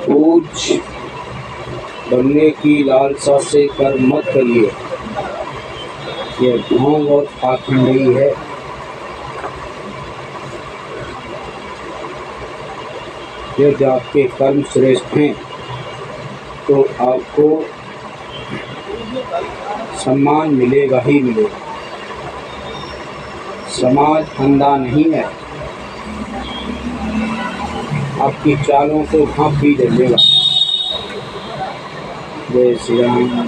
सूझ बनने की लालसा से कर्म मत करिए, यह ढोंग और पाखंडी है। यदि आपके कर्म श्रेष्ठ हैं तो आपको सम्मान मिलेगा ही मिलेगा। समाज अंधा नहीं है, आपकी चालों को भांप भी देगा। जय श्री राम।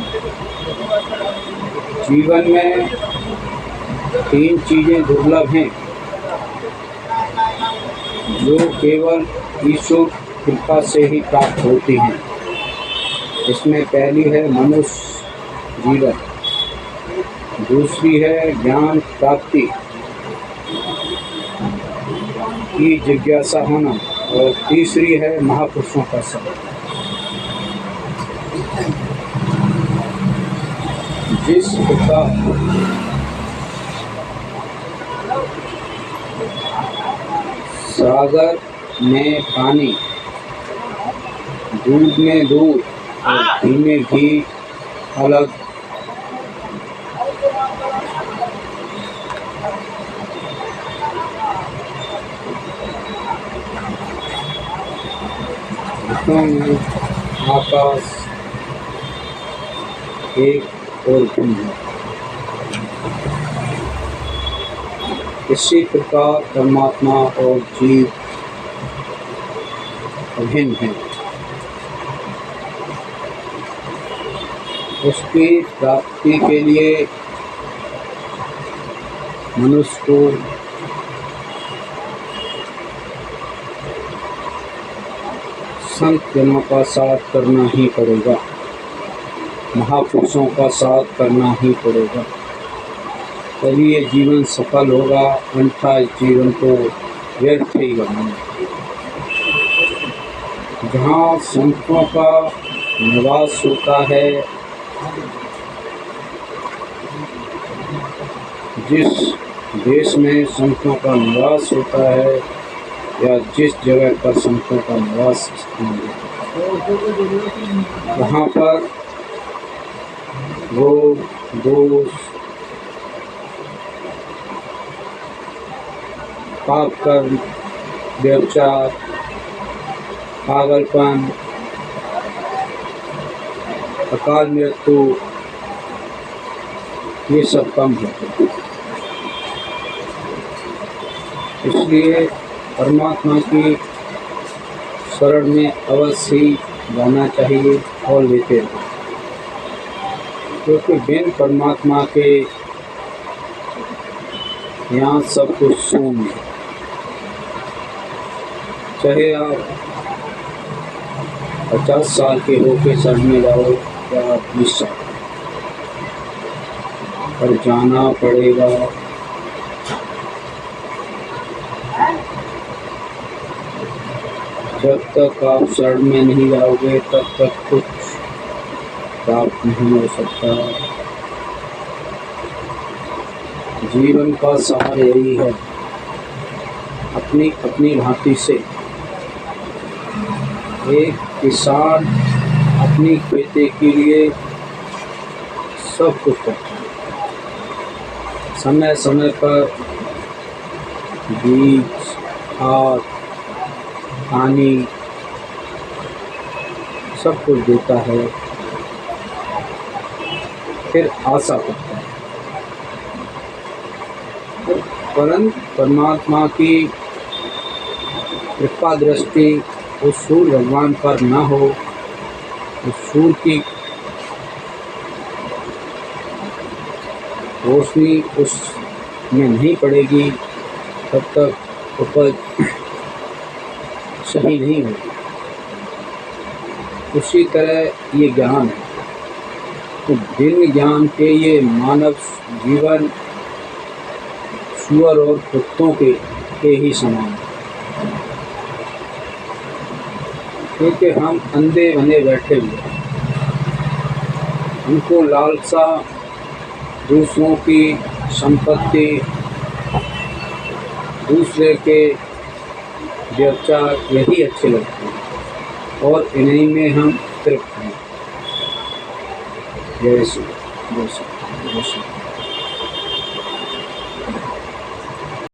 जीवन में 3 चीजें दुर्लभ हैं जो केवल ईश्वर कृपा से ही प्राप्त होती हैं। इसमें पहली है मनुष्य जीवन, दूसरी है ज्ञान प्राप्ति की जिज्ञासा होना और तीसरी है महापुरुषों का संग। जिस प्रकार सागर में पानी, दूध में दूध और घी में घी अलग, में आकाश एक और भिन्न है, इसी प्रकार परमात्मा और जीव अभिन्न हैं। उसकी प्राप्ति के लिए मनुष्य को संत जनों का साथ करना ही पड़ेगा, महापुरुषों का साथ करना ही पड़ेगा, तभी ये जीवन सफल होगा। अन्यथा इस जीवन को व्यर्थ ही बनाना। जहाँ संतों का निवास होता है, जिस देश में संतों का निवास होता है या जिस जगह पर संतों का निवास स्थान है, वहाँ पर रोग, दोष, पाप कर्म, व्यभिचार, पागलपन, अकाल मृत्यु, ये सब कम होते हैं। इसलिए परमात्मा की शरण में अवश्य ही जाना चाहिए और लेते हैं, क्योंकि बिन परमात्मा के यहाँ सब कुछ शून्य है। चाहे आप 50 साल के होके शरण में जाओ या 20 साल, पर जाना पड़ेगा। जब तक आप शरण में नहीं जाओगे तब तक कुछ प्राप्त नहीं हो सकता। जीवन का सार यही है, अपनी अपनी भांति से एक किसान अपनी खेती के लिए सब कुछ करता है। समय समय पर बीज, खाद, पानी सब कुछ देता है, फिर आशा करता है। परंतु परमात्मा की कृपा दृष्टि उस सूर्य भगवान पर न हो, उस सूर्य की रोशनी उसमें नहीं पड़ेगी, तब तक उपज सही नहीं होगी। उसी तरह ये ज्ञान है, तो बिन ज्ञान के ये मानव जीवन सुअर और कुत्तों के ही समान है, क्योंकि हम अंधे बने बैठे हुए हैं। उनको लालसा, दूसरों की संपत्ति, दूसरे के व्यवचार यही अच्छे लगते हैं। और इन्हीं में हम तृप्त हैं। जय श्री जय श्री जय श्री।